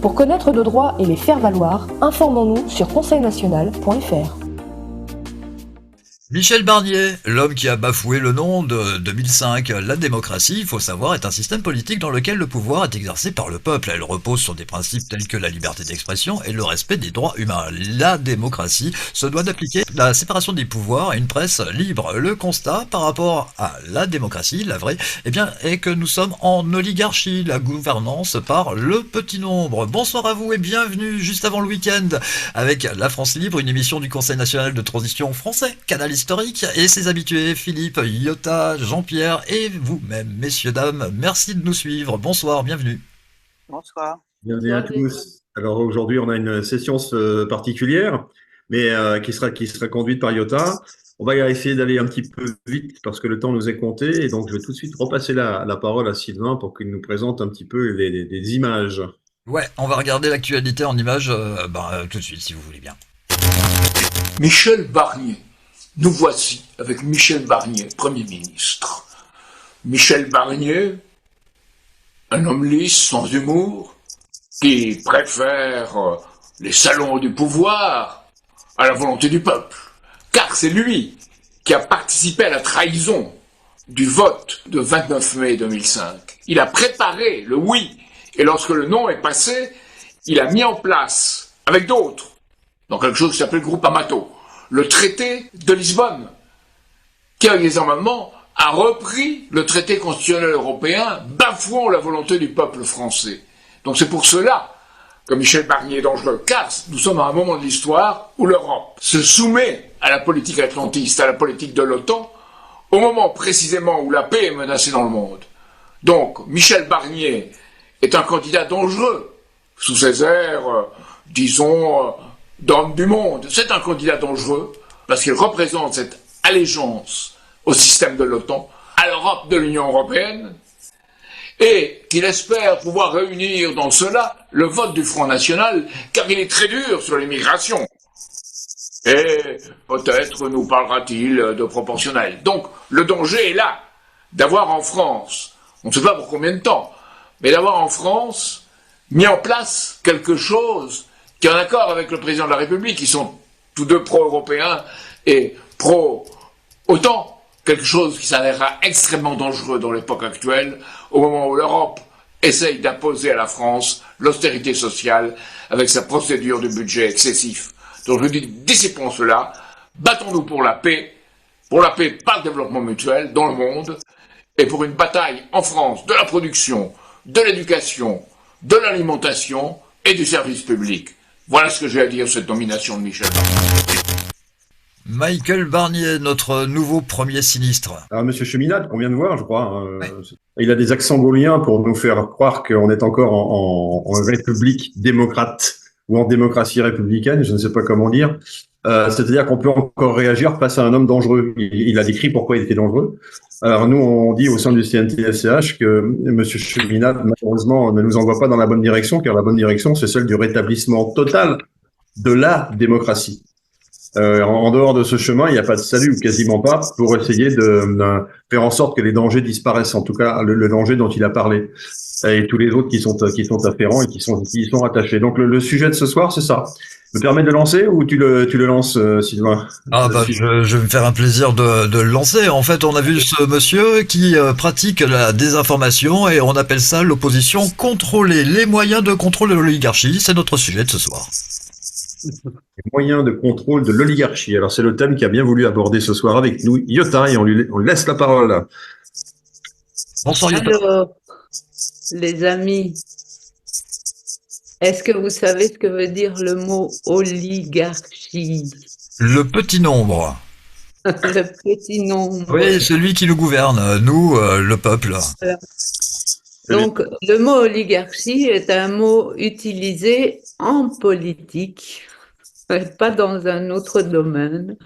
Pour connaître nos droits et les faire valoir, informons-nous sur conseilnational.fr. Michel Barnier, l'homme qui a bafoué le nom de 2005. La démocratie, il faut savoir, est un système politique dans lequel le pouvoir est exercé par le peuple. Elle repose sur des principes tels que la liberté d'expression et le respect des droits humains. La démocratie se doit d'appliquer la séparation des pouvoirs et une presse libre. Le constat par rapport à la démocratie, la vraie, est que nous sommes en oligarchie, la gouvernance par le petit nombre. Bonsoir à vous et bienvenue juste avant le week-end avec La France Libre, une émission du Conseil national de transition français, canal historique, et ses habitués, Philippe, Iota, Jean-Pierre et vous-même, messieurs, dames, merci de nous suivre. Bonsoir, bienvenue. Bonsoir. Bienvenue à tous. Alors aujourd'hui, on a une session particulière, mais qui sera conduite par Iota. On va essayer d'aller un petit peu vite parce que le temps nous est compté, et donc je vais tout de suite repasser la parole à Sylvain pour qu'il nous présente un petit peu les images. Ouais, on va regarder l'actualité en images tout de suite, si vous voulez bien. Michel Barnier. Nous voici avec Michel Barnier, Premier ministre. Michel Barnier, un homme lisse, sans humour, qui préfère les salons du pouvoir à la volonté du peuple. Car c'est lui qui a participé à la trahison du vote de 29 mai 2005. Il a préparé le oui, et lorsque le non est passé, il a mis en place, avec d'autres, dans quelque chose qui s'appelle le groupe Amato, le traité de Lisbonne, qui avec les amendements a repris le traité constitutionnel européen, bafouant la volonté du peuple français. Donc c'est pour cela que Michel Barnier est dangereux, car nous sommes à un moment de l'histoire où l'Europe se soumet à la politique atlantiste, à la politique de l'OTAN, au moment précisément où la paix est menacée dans le monde. Donc Michel Barnier est un candidat dangereux, sous ses airs, d'homme du monde. C'est un candidat dangereux parce qu'il représente cette allégeance au système de l'OTAN, à l'Europe de l'Union européenne, et qu'il espère pouvoir réunir dans cela le vote du Front National, car il est très dur sur l'immigration. Et peut-être nous parlera-t-il de proportionnel. Donc le danger est là, d'avoir en France, on ne sait pas pour combien de temps, mais d'avoir en France mis en place quelque chose qui est en accord avec le président de la République, qui sont tous deux pro-européens et pro-OTAN, quelque chose qui s'avérera extrêmement dangereux dans l'époque actuelle, au moment où l'Europe essaye d'imposer à la France l'austérité sociale avec sa procédure de budget excessif. Donc je dis, dissipons cela, battons-nous pour la paix par le développement mutuel dans le monde, et pour une bataille en France de la production, de l'éducation, de l'alimentation et du service public. Voilà ce que j'ai à dire sur cette nomination de Michel Barnier. Michel Barnier, notre nouveau premier sinistre. Alors, Monsieur Cheminade, qu'on vient de voir, je crois, il a des accents gauliens pour nous faire croire qu'on est encore en république démocrate ou en démocratie républicaine, je ne sais pas comment dire. C'est-à-dire qu'on peut encore réagir face à un homme dangereux. Il a décrit pourquoi il était dangereux. Alors nous, on dit au sein du CNTS/CH que Monsieur Cheminade, malheureusement, ne nous envoie pas dans la bonne direction, car la bonne direction, c'est celle du rétablissement total de la démocratie. En dehors de ce chemin, il n'y a pas de salut, ou quasiment pas, pour essayer de faire en sorte que les dangers disparaissent, en tout cas le danger dont il a parlé, et tous les autres qui sont afférents et qui y sont rattachés. Donc le sujet de ce soir, c'est ça. Me permets de le lancer ou tu le lances, Sylvain? Je vais me faire un plaisir de le lancer. En fait, on a vu ce monsieur qui pratique la désinformation et on appelle ça l'opposition contrôlée. Les moyens de contrôle de l'oligarchie, c'est notre sujet de ce soir. Les moyens de contrôle de l'oligarchie. Alors c'est le thème qu'a bien voulu aborder ce soir avec nous Iota, et on lui laisse la parole. Bonsoir Iota. Alors, les amis, est-ce que vous savez ce que veut dire le mot oligarchie? Le petit nombre. Le petit nombre. Oui, celui qui nous gouverne, nous, le peuple. Voilà. Donc, le mot oligarchie est un mot utilisé en politique, pas dans un autre domaine.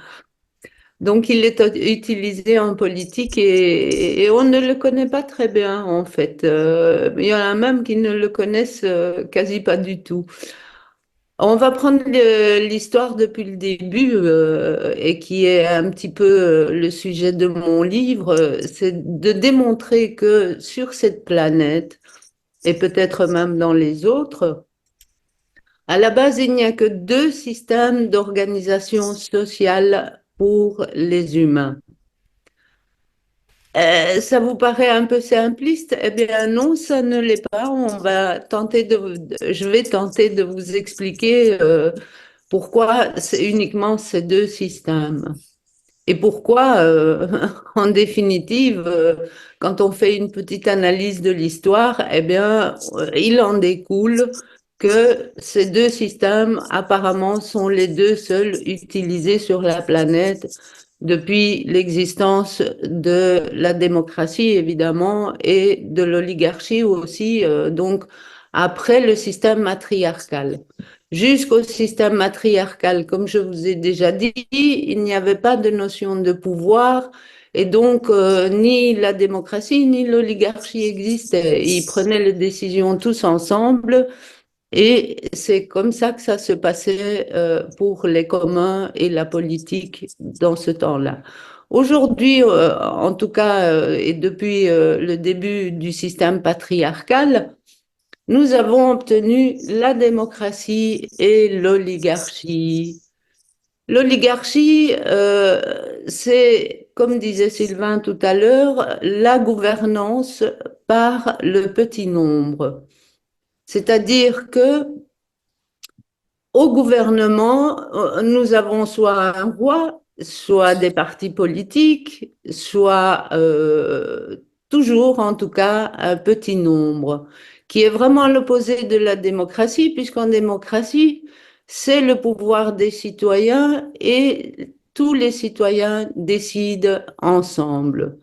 Donc, il est utilisé en politique et on ne le connaît pas très bien, en fait. Il y en a même qui ne le connaissent quasi pas du tout. On va prendre l'histoire depuis le début et qui est un petit peu le sujet de mon livre, c'est de démontrer que sur cette planète, et peut-être même dans les autres, À la base, il n'y a que deux systèmes d'organisation sociale pour les humains. Ça vous paraît un peu simpliste? Eh bien non, ça ne l'est pas. Je vais tenter de vous expliquer pourquoi c'est uniquement ces deux systèmes. Et pourquoi, en définitive, quand on fait une petite analyse de l'histoire, eh bien, il en découle que ces deux systèmes apparemment sont les deux seuls utilisés sur la planète depuis l'existence de la démocratie, évidemment, et de l'oligarchie aussi, donc après le système matriarcal. Jusqu'au système matriarcal, comme je vous ai déjà dit, il n'y avait pas de notion de pouvoir et donc ni la démocratie ni l'oligarchie existaient. Ils prenaient les décisions tous ensemble et c'est comme ça que ça se passait pour les communs et la politique dans ce temps-là. Aujourd'hui, en tout cas, et depuis le début du système patriarcal, nous avons obtenu la démocratie et l'oligarchie. L'oligarchie, c'est, comme disait Sylvain tout à l'heure, la gouvernance par le petit nombre. C'est-à-dire que au gouvernement, nous avons soit un roi, soit des partis politiques, soit toujours en tout cas un petit nombre, qui est vraiment l'opposé de la démocratie, puisqu'en démocratie, c'est le pouvoir des citoyens et tous les citoyens décident ensemble.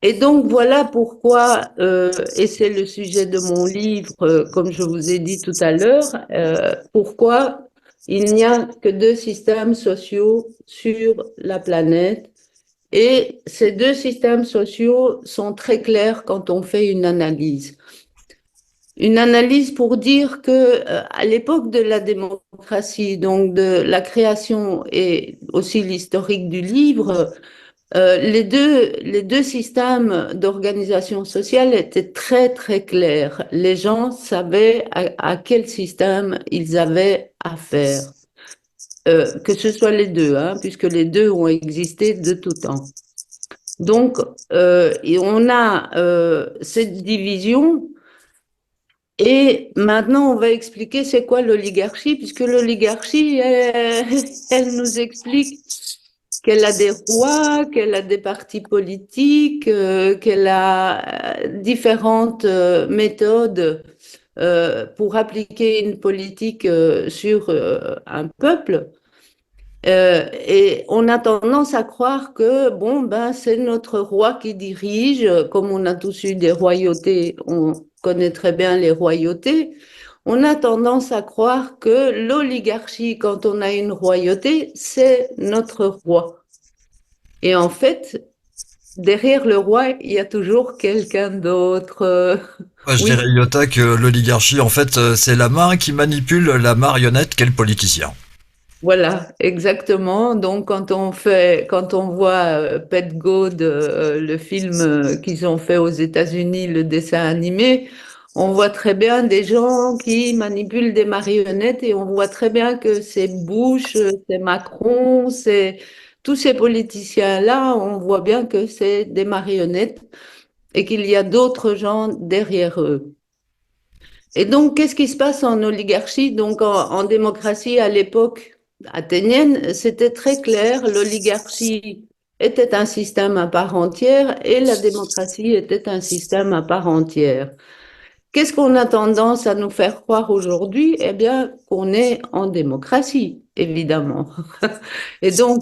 Et donc voilà pourquoi, et c'est le sujet de mon livre, comme je vous ai dit tout à l'heure, pourquoi il n'y a que deux systèmes sociaux sur la planète. Et ces deux systèmes sociaux sont très clairs quand on fait une analyse. Une analyse pour dire que à l'époque de la démocratie, donc de la création et aussi l'historique du livre, les deux systèmes d'organisation sociale étaient très, très clairs. Les gens savaient à quel système ils avaient affaire. Que ce soit les deux, hein, puisque les deux ont existé de tout temps. Donc, et on a cette division. Et maintenant, on va expliquer c'est quoi l'oligarchie, puisque l'oligarchie, elle nous explique qu'elle a des rois, qu'elle a des partis politiques, qu'elle a différentes méthodes pour appliquer une politique sur un peuple. Et on a tendance à croire que bon ben c'est notre roi qui dirige, comme on a tous eu des royautés, on connaît très bien les royautés. On a tendance à croire que l'oligarchie, quand on a une royauté, c'est notre roi. Et en fait, derrière le roi, il y a toujours quelqu'un d'autre. Moi, je Oui, dirais, Iota, que l'oligarchie, en fait, c'est la main qui manipule la marionnette qu'est le politicien. voilà, exactement. Donc, quand on voit Pet God, le film qu'ils ont fait aux États-Unis, le dessin animé, on voit très bien des gens qui manipulent des marionnettes et on voit très bien que c'est Bush, c'est Macron, c'est tous ces politiciens-là, on voit bien que c'est des marionnettes et qu'il y a d'autres gens derrière eux. Et donc, qu'est-ce qui se passe en oligarchie? Donc, en démocratie à l'époque athénienne, c'était très clair, l'oligarchie était un système à part entière et la démocratie était un système à part entière. Qu'est-ce qu'on a tendance à nous faire croire aujourd'hui? Eh bien, qu'on est en démocratie, évidemment. Et donc,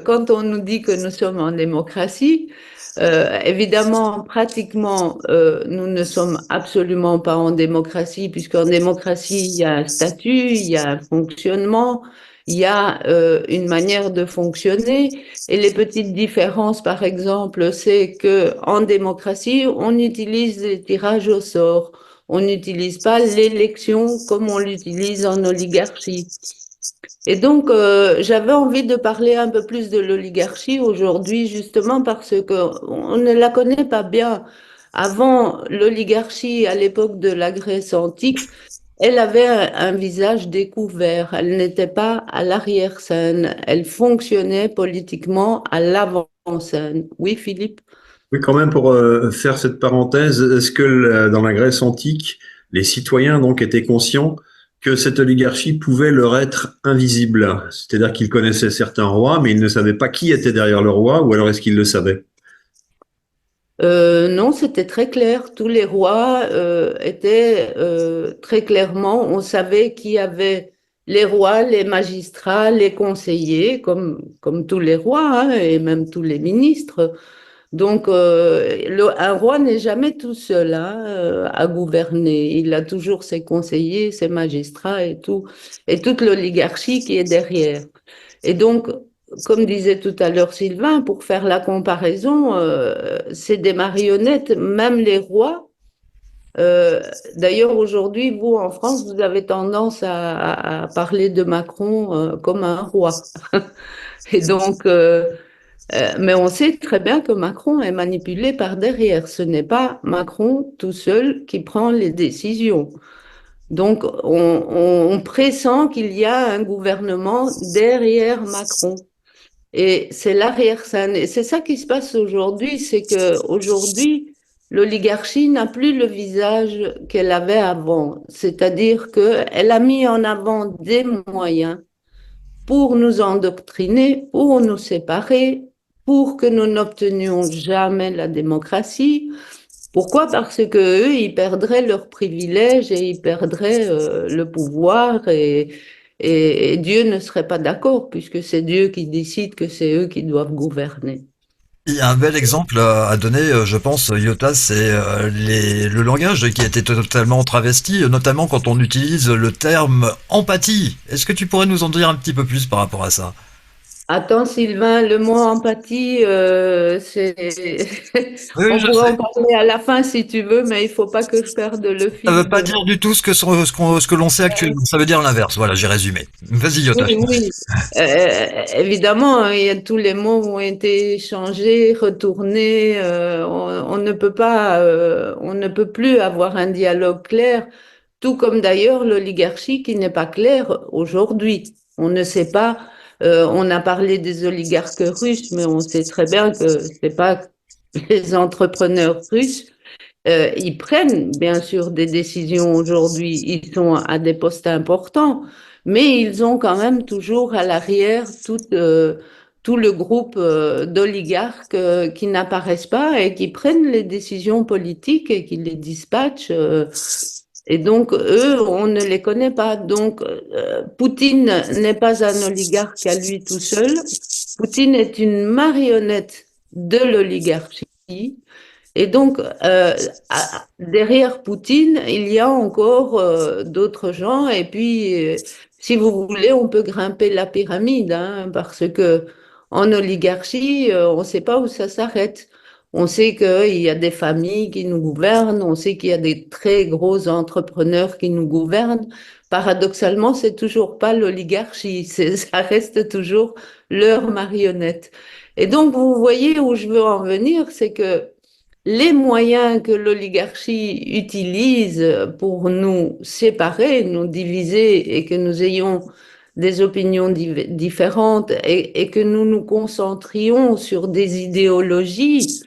quand on nous dit que nous sommes en démocratie, évidemment, pratiquement, nous ne sommes absolument pas en démocratie, puisqu'en démocratie, il y a un statut, il y a un fonctionnement, il y a une manière de fonctionner. Et les petites différences, par exemple, c'est que en démocratie, on utilise les tirages au sort. On n'utilise pas l'élection comme on l'utilise en oligarchie. Et donc, j'avais envie de parler un peu plus de l'oligarchie aujourd'hui, justement parce que on ne la connaît pas bien. Avant l'oligarchie, à l'époque de la Grèce antique, elle avait un visage découvert. Elle n'était pas à l'arrière-scène. Elle fonctionnait politiquement à l'avant-scène. Oui, Philippe? Oui, quand même, pour faire cette parenthèse, est-ce que dans la Grèce antique, les citoyens donc étaient conscients que cette oligarchie pouvait leur être invisible? C'est-à-dire qu'ils connaissaient certains rois, mais ils ne savaient pas qui était derrière le roi, ou alors est-ce qu'ils le savaient? Non, c'était très clair. Tous les rois étaient très clairement, on savait qui avait les rois, les magistrats, les conseillers, comme tous les rois, hein, et même tous les ministres. Donc, un roi n'est jamais tout seul hein, à gouverner. Il a toujours ses conseillers, ses magistrats et tout, et toute l'oligarchie qui est derrière. Et donc, comme disait tout à l'heure Sylvain, pour faire la comparaison, c'est des marionnettes, même les rois. Euh, D'ailleurs, aujourd'hui, vous, en France, vous avez tendance à parler de Macron comme un roi. Et donc, mais on sait très bien que Macron est manipulé par derrière. Ce n'est pas Macron tout seul qui prend les décisions. Donc, on pressent qu'il y a un gouvernement derrière Macron. Et c'est l'arrière-scène. Et c'est ça qui se passe aujourd'hui, c'est que aujourd'hui, l'oligarchie n'a plus le visage qu'elle avait avant. C'est-à-dire qu'elle a mis en avant des moyens pour nous endoctriner, pour nous séparer, pour que nous n'obtenions jamais la démocratie. Pourquoi? Parce que eux, ils perdraient leurs privilèges et ils perdraient le pouvoir et Dieu ne serait pas d'accord puisque c'est Dieu qui décide que c'est eux qui doivent gouverner. Il y a un bel exemple à donner, je pense, Iota, c'est le langage qui a été totalement travesti, notamment quand on utilise le terme empathie. Est-ce que tu pourrais nous en dire un petit peu plus par rapport à ça? Attends, Sylvain, le mot empathie, Oui, on je pourrait sais. en parler à la fin si tu veux, mais il faut pas que je perde le Ça veut fil pas de. dire du tout ce que l'on sait actuellement. Ça veut dire l'inverse. Voilà, j'ai résumé. Vas-y, Iota. Oui, oui. Évidemment, hein, il y a tous les mots ont été changés, retournés. On ne peut pas, on ne peut plus avoir un dialogue clair, tout comme d'ailleurs l'oligarchie qui n'est pas claire aujourd'hui. On ne sait pas. On a parlé des oligarques russes, mais on sait très bien que c'est pas les entrepreneurs russes. Ils prennent bien sûr des décisions aujourd'hui, ils sont à des postes importants, mais ils ont quand même toujours à l'arrière tout le groupe d'oligarques qui n'apparaissent pas et qui prennent les décisions politiques et qui les dispatchent. Et donc, eux, on ne les connaît pas. Donc, Poutine n'est pas un oligarque à lui tout seul. Poutine est une marionnette de l'oligarchie. Et donc, derrière Poutine, il y a encore d'autres gens. Et puis, si vous voulez, on peut grimper la pyramide, hein, parce que en oligarchie, on ne sait pas où ça s'arrête. On sait qu'il y a des familles qui nous gouvernent, on sait qu'il y a des très gros entrepreneurs qui nous gouvernent. Paradoxalement, c'est toujours pas l'oligarchie, ça reste toujours leur marionnette. Et donc, vous voyez où je veux en venir, c'est que les moyens que l'oligarchie utilise pour nous séparer, nous diviser et que nous ayons des opinions différentes et que nous nous concentrions sur des idéologies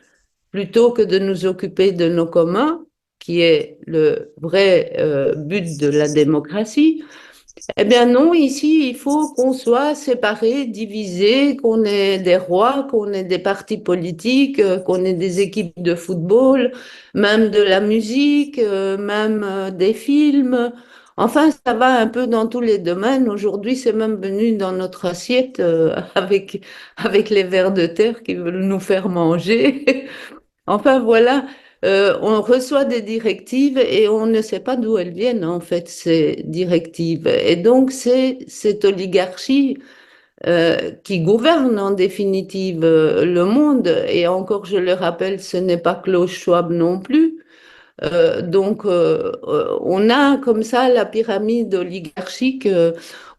plutôt que de nous occuper de nos communs, qui est le vrai but de la démocratie, eh bien non, ici, il faut qu'on soit séparés, divisés, qu'on ait des rois, qu'on ait des partis politiques, qu'on ait des équipes de football, même de la musique, même des films. Enfin, ça va un peu dans tous les domaines. Aujourd'hui, c'est même venu dans notre assiette avec les vers de terre qui veulent nous faire manger. Enfin, voilà, on reçoit des directives et on ne sait pas d'où elles viennent, en fait, ces directives. Et donc, c'est cette oligarchie qui gouverne en définitive le monde. Et encore, je le rappelle, ce n'est pas Klaus Schwab non plus. On a comme ça la pyramide oligarchique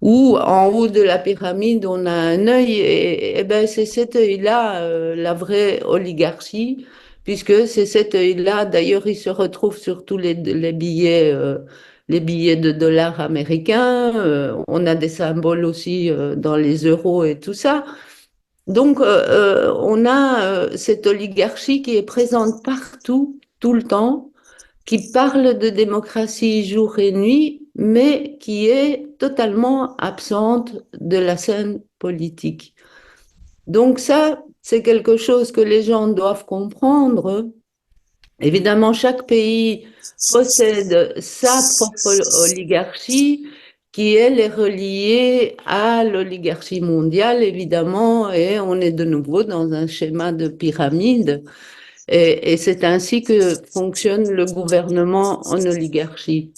où en haut de la pyramide, on a un œil et ben, c'est cet œil-là, la vraie oligarchie, puisque c'est cet œil-là, d'ailleurs, il se retrouve sur tous les billets les billets de dollars américains, on a des symboles aussi dans les euros et tout ça. Donc, on a cette oligarchie qui est présente partout, tout le temps, qui parle de démocratie jour et nuit, mais qui est totalement absente de la scène politique. Donc ça, c'est quelque chose que les gens doivent comprendre. Évidemment, chaque pays possède sa propre oligarchie qui, elle, est reliée à l'oligarchie mondiale, évidemment, et on est de nouveau dans un schéma de pyramide. Et c'est ainsi que fonctionne le gouvernement en oligarchie.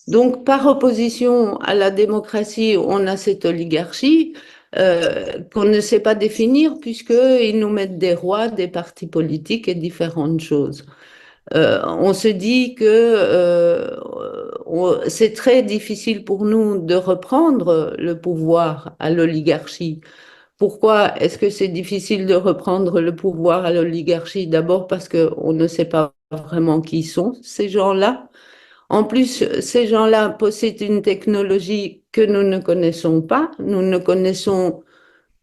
Donc, par opposition à la démocratie, on a cette oligarchie qu'on ne sait pas définir puisqu'ils nous mettent des rois, des partis politiques et différentes choses. On se dit que c'est très difficile pour nous de reprendre le pouvoir à l'oligarchie. Pourquoi est-ce que c'est difficile de reprendre le pouvoir à l'oligarchie? D'abord parce qu'on ne sait pas vraiment qui sont ces gens-là. En plus, ces gens-là possèdent une technologie que nous ne connaissons pas. Nous ne connaissons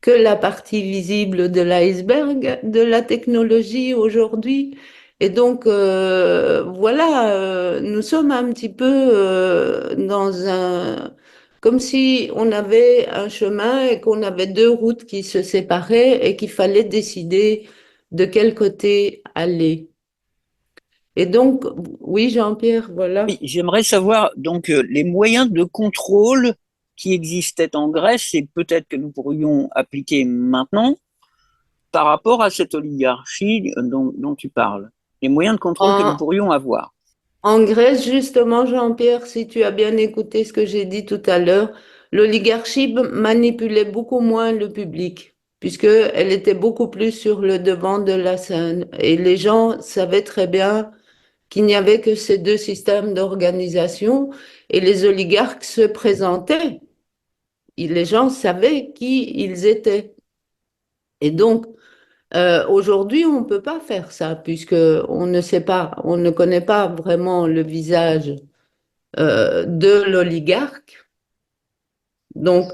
que la partie visible de l'iceberg de la technologie aujourd'hui. Et donc, voilà, nous sommes un petit peu dans un... Comme si on avait un chemin et qu'on avait deux routes qui se séparaient et qu'il fallait décider de quel côté aller. Et donc, oui, Jean-Pierre, voilà. Oui, j'aimerais savoir donc les moyens de contrôle qui existaient en Grèce et peut-être que nous pourrions appliquer maintenant par rapport à cette oligarchie dont tu parles. Les moyens de contrôle que nous pourrions avoir. En Grèce, justement, Jean-Pierre, si tu as bien écouté ce que j'ai dit tout à l'heure, l'oligarchie manipulait beaucoup moins le public, puisqu'elle était beaucoup plus sur le devant de la scène. Et les gens savaient très bien qu'il n'y avait que ces deux systèmes d'organisation et les oligarques se présentaient. Les gens savaient qui ils étaient. Et donc, aujourd'hui, on ne peut pas faire ça puisque on ne sait pas, on ne connaît pas vraiment le visage de l'oligarque. Donc,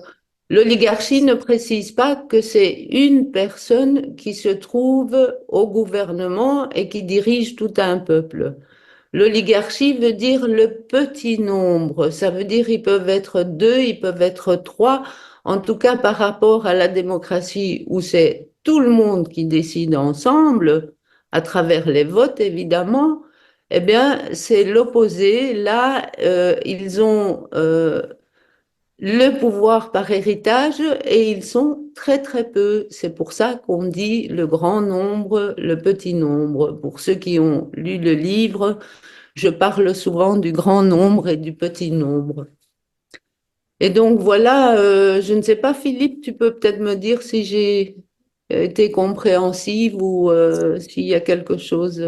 l'oligarchie ne précise pas que c'est une personne qui se trouve au gouvernement et qui dirige tout un peuple. L'oligarchie veut dire le petit nombre. Ça veut dire ils peuvent être deux, ils peuvent être trois. En tout cas, par rapport à la démocratie où c'est tout le monde qui décide ensemble, à travers les votes évidemment, eh bien, c'est l'opposé. Là, ils ont le pouvoir par héritage et ils sont très très peu. C'est pour ça qu'on dit le grand nombre, le petit nombre. Pour ceux qui ont lu le livre, je parle souvent du grand nombre et du petit nombre. Et donc voilà, je ne sais pas, Philippe, tu peux peut-être me dire si j'ai été compréhensive ou s'il y a quelque chose.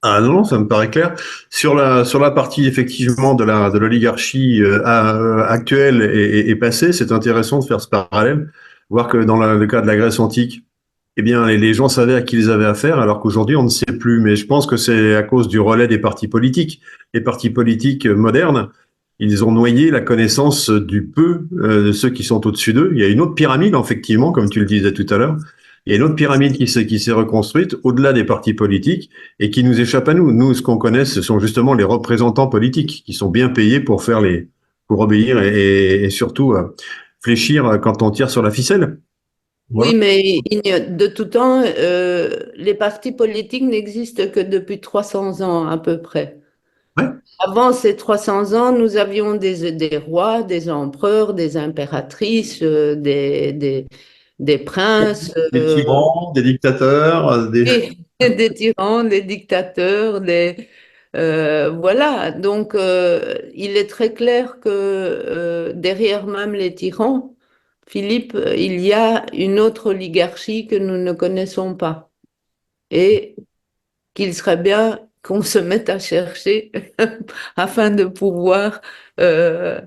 Ah non, ça me paraît clair. Sur la partie effectivement de l'oligarchie actuelle et passée, c'est intéressant de faire ce parallèle, voir que dans le cas de la Grèce antique, eh bien les gens savaient à qui ils avaient affaire, alors qu'aujourd'hui on ne sait plus. Mais je pense que c'est à cause du relais des partis politiques. Les partis politiques modernes, ils ont noyé la connaissance du peu de ceux qui sont au-dessus d'eux. Il y a une autre pyramide, effectivement, comme tu le disais tout à l'heure. Il y a une autre pyramide qui s'est reconstruite au-delà des partis politiques et qui nous échappe à nous. Nous, ce qu'on connaît, ce sont justement les représentants politiques qui sont bien payés pour obéir et surtout fléchir quand on tire sur la ficelle. Voilà. Oui, mais de tout temps, les partis politiques n'existent que depuis 300 ans à peu près. Ouais. Avant ces 300 ans, nous avions des rois, des empereurs, des impératrices, des princes, Des tyrans, des dictateurs, des tyrans, des dictateurs, voilà. Donc, il est très clair que derrière même les tyrans, Philippe, il y a une autre oligarchie que nous ne connaissons pas et qu'il serait bien qu'on se mette à chercher afin de pouvoir euh,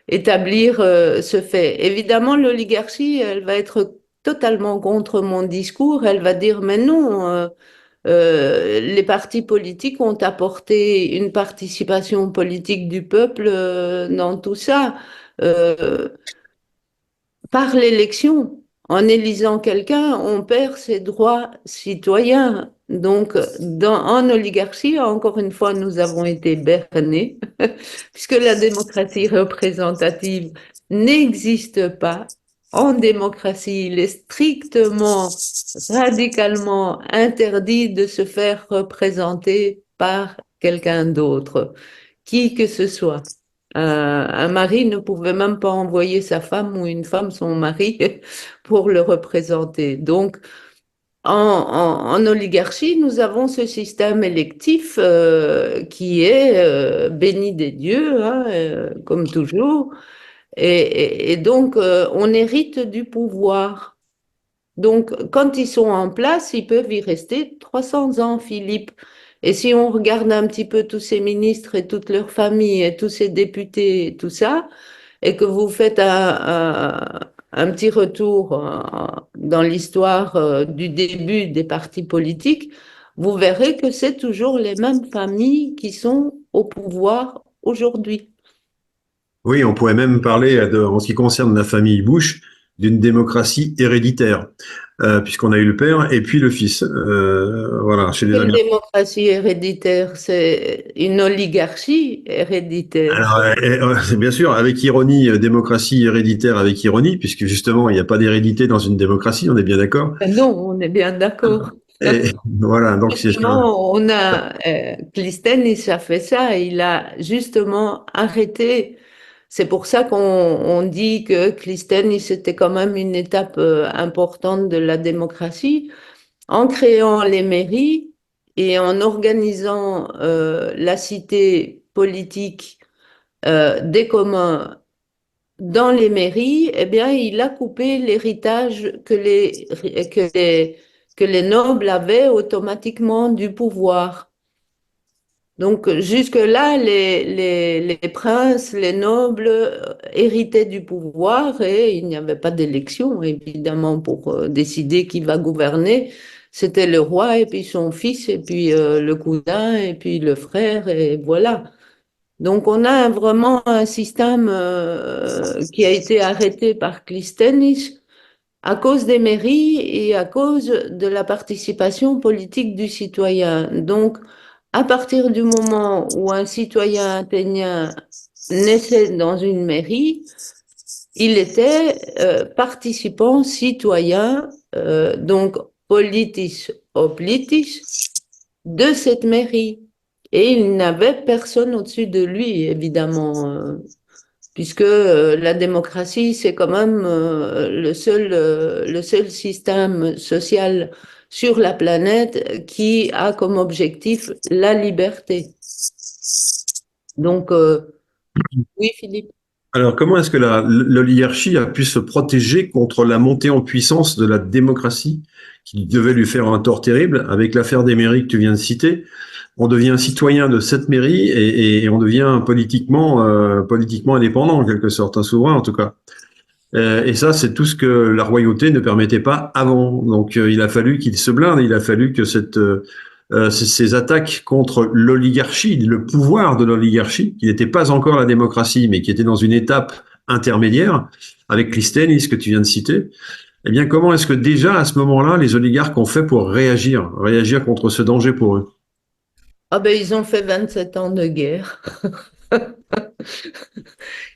établir ce fait. Évidemment, l'oligarchie, elle va être totalement contre mon discours. Elle va dire, mais non, les partis politiques ont apporté une participation politique du peuple dans tout ça. Euh, Par l'élection, en élisant quelqu'un, on perd ses droits citoyens. Donc, en oligarchie, encore une fois, nous avons été bernés, puisque la démocratie représentative n'existe pas. En démocratie, il est strictement, radicalement interdit de se faire représenter par quelqu'un d'autre, qui que ce soit. Un mari ne pouvait même pas envoyer sa femme ou une femme son mari pour le représenter. Donc, en oligarchie, nous avons ce système électif qui est béni des dieux, hein, comme toujours. Et donc, on hérite du pouvoir. Donc, quand ils sont en place, ils peuvent y rester 300 ans, Philippe. Et si on regarde un petit peu tous ces ministres et toute leur famille et tous ces députés et tout ça, et que vous faites un petit retour dans l'histoire du début des partis politiques, vous verrez que c'est toujours les mêmes familles qui sont au pouvoir aujourd'hui. Oui, on pourrait même parler, en ce qui concerne la famille Bush, d'une démocratie héréditaire, puisqu'on a eu le père et puis le fils. Voilà, chez les Une Américains. démocratie héréditaire, c'est une oligarchie héréditaire. Alors, bien sûr, avec ironie, démocratie héréditaire avec ironie, puisque justement, il n'y a pas d'hérédité dans une démocratie, on est bien d'accord. Non, on est bien d'accord. Et voilà, donc c'est ça. Justement, on a Clystène, a fait ça, il a justement arrêté. C'est pour ça qu'on dit que Clystène, c'était quand même une étape importante de la démocratie, en créant les mairies et en organisant la cité politique des communs dans les mairies. Eh bien, il a coupé l'héritage que les nobles avaient automatiquement du pouvoir. Donc, jusque-là, les princes, les nobles héritaient du pouvoir et il n'y avait pas d'élection, évidemment, pour décider qui va gouverner. C'était le roi et puis son fils et puis le cousin et puis le frère et voilà. Donc, on a vraiment un système qui a été arrêté par Clystène à cause des mairies et à cause de la participation politique du citoyen. Donc, à partir du moment où un citoyen athénien naissait dans une mairie, il était participant citoyen, donc politis oblitis, de cette mairie. Et il n'avait personne au-dessus de lui, évidemment, puisque la démocratie, c'est quand même le seul système social sur la planète qui a comme objectif la liberté. Donc, oui, Philippe. Alors, comment est-ce que l'oligarchie a pu se protéger contre la montée en puissance de la démocratie qui devait lui faire un tort terrible avec l'affaire des mairies que tu viens de citer? On devient citoyen de cette mairie et on devient politiquement indépendant en quelque sorte, un souverain en tout cas. Et ça, c'est tout ce que la royauté ne permettait pas avant. Donc, il a fallu qu'il se blinde, il a fallu que ces attaques contre l'oligarchie, le pouvoir de l'oligarchie, qui n'était pas encore la démocratie, mais qui était dans une étape intermédiaire, avec Clystène, ce que tu viens de citer, eh bien, comment est-ce que déjà, à ce moment-là, les oligarques ont fait pour réagir contre ce danger pour eux? Ah ben, ils ont fait 27 ans de guerre.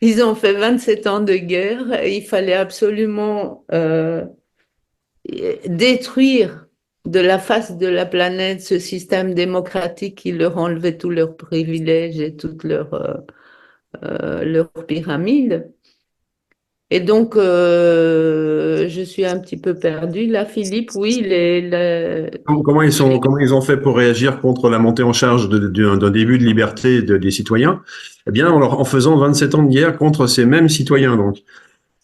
Ils ont fait 27 ans de guerre. Il fallait absolument détruire de la face de la planète ce système démocratique qui leur enlevait tous leurs privilèges et toutes leurs pyramides. Et donc, je suis un petit peu perdue là, Philippe. Oui, Comment ils ont fait pour réagir contre la montée en charge d'un début de liberté des citoyens? Eh bien, en faisant 27 ans de guerre contre ces mêmes citoyens, donc.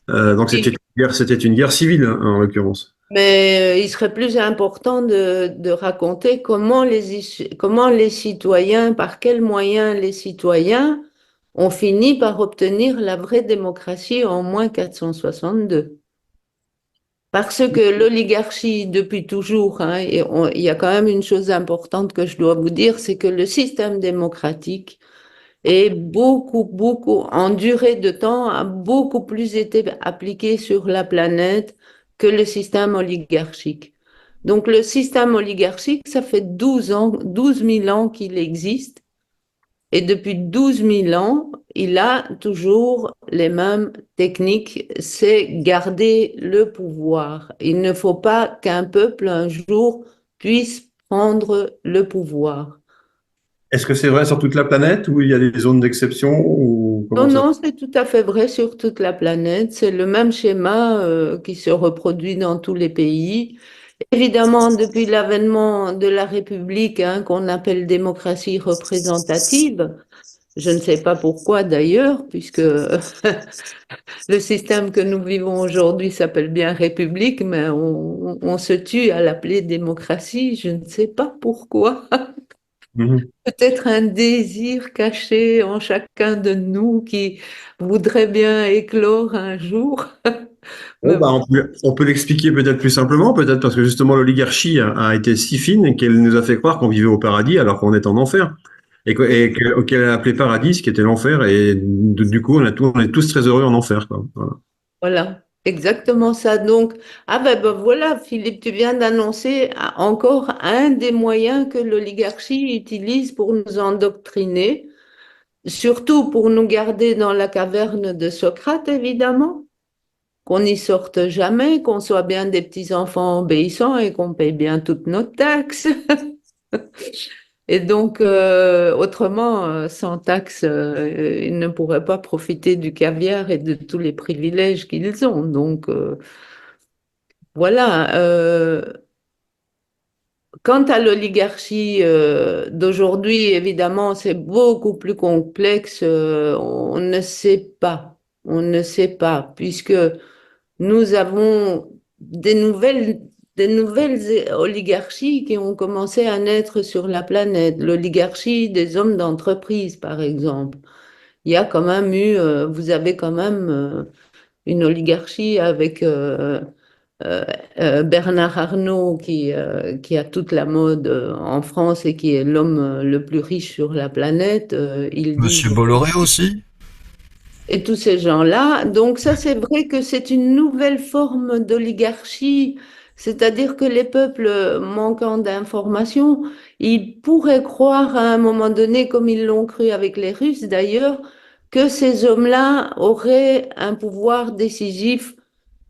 Donc c'était une guerre civile, hein, en l'occurrence. Mais il serait plus important de raconter comment les citoyens, par quels moyens les citoyens ont fini par obtenir la vraie démocratie en moins 462. Parce que l'oligarchie, depuis toujours, hein, il y a quand même une chose importante que je dois vous dire, c'est que le système démocratique est beaucoup, en durée de temps, a beaucoup plus été appliqué sur la planète que le système oligarchique. Donc le système oligarchique, ça fait 12 ans, 12 000 ans qu'il existe. Et depuis 12 000 ans, il a toujours les mêmes techniques, c'est garder le pouvoir. Il ne faut pas qu'un peuple un jour puisse prendre le pouvoir. Est-ce que c'est vrai sur toute la planète ou il y a des zones d'exception ou Non, comment ça? non, c'est tout à fait vrai sur toute la planète. C'est le même schéma qui se reproduit dans tous les pays. Évidemment, depuis l'avènement de la République, hein, qu'on appelle démocratie représentative, je ne sais pas pourquoi d'ailleurs, puisque le système que nous vivons aujourd'hui s'appelle bien République, mais on se tue à l'appeler démocratie. Je ne sais pas pourquoi. Mhm. Peut-être un désir caché en chacun de nous qui voudrait bien éclore un jour. Bon, Mais bah, bon, on peut l'expliquer peut-être plus simplement, peut-être parce que justement l'oligarchie a été si fine qu'elle nous a fait croire qu'on vivait au paradis alors qu'on est en enfer. Qu'elle a appelé paradis, ce qui était l'enfer, et du coup on est tous très heureux en enfer, quoi. Voilà. voilà, exactement ça. Donc, ah ben voilà, Philippe, tu viens d'annoncer encore un des moyens que l'oligarchie utilise pour nous endoctriner, surtout pour nous garder dans la caverne de Socrate, évidemment, qu'on n'y sorte jamais, qu'on soit bien des petits-enfants obéissants et qu'on paye bien toutes nos taxes. Et donc, autrement, sans taxes, ils ne pourraient pas profiter du caviar et de tous les privilèges qu'ils ont. Donc, voilà. Quant à l'oligarchie d'aujourd'hui, évidemment, c'est beaucoup plus complexe. On ne sait pas. On ne sait pas, puisque nous avons des nouvelles oligarchies qui ont commencé à naître sur la planète. L'oligarchie des hommes d'entreprise, par exemple. Il y a quand même eu, vous avez quand même une oligarchie avec euh, Bernard Arnault qui a toute la mode en France et qui est l'homme le plus riche sur la planète. Ils Monsieur disent Bolloré aussi? et tous ces gens-là. Donc ça, c'est vrai que c'est une nouvelle forme d'oligarchie, c'est-à-dire que les peuples manquant d'informations, ils pourraient croire à un moment donné, comme ils l'ont cru avec les Russes d'ailleurs, que ces hommes-là auraient un pouvoir décisif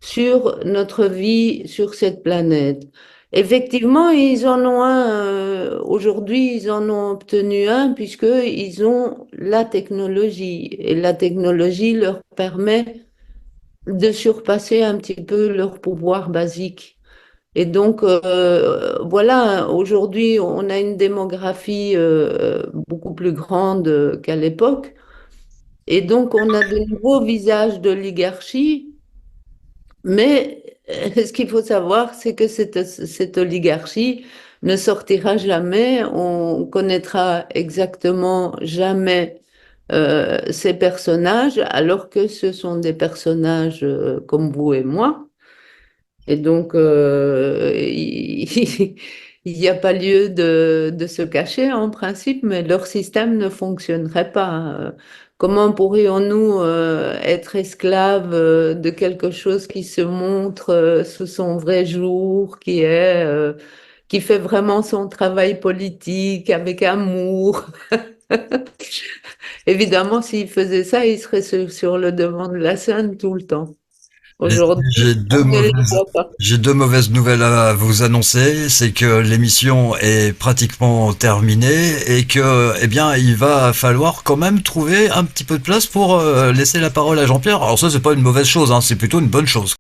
sur notre vie sur cette planète. Effectivement, ils en ont un, aujourd'hui, ils en ont obtenu un puisqu'ils ont la technologie et la technologie leur permet de surpasser un petit peu leur pouvoir basique. Et donc, voilà, aujourd'hui, on a une démographie beaucoup plus grande qu'à l'époque. Et donc, on a de nouveaux visages d'oligarchie mais ce qu'il faut savoir, c'est que cette oligarchie ne sortira jamais, on connaîtra exactement jamais ces personnages, alors que ce sont des personnages comme vous et moi. Et donc, il n'y a pas lieu de se cacher en principe, mais leur système ne fonctionnerait pas. Comment pourrions-nous être esclaves de quelque chose qui se montre sous son vrai jour, qui fait vraiment son travail politique avec amour? Évidemment, s'il faisait ça, il serait sur le devant de la scène tout le temps. J'ai Aujourd'hui, on deux ne les mauvaises, voit pas. j'ai deux mauvaises nouvelles à vous annoncer. C'est que l'émission est pratiquement terminée et que, eh bien, il va falloir quand même trouver un petit peu de place pour laisser la parole à Jean-Pierre. Alors ça, c'est pas une mauvaise chose, hein, c'est plutôt une bonne chose.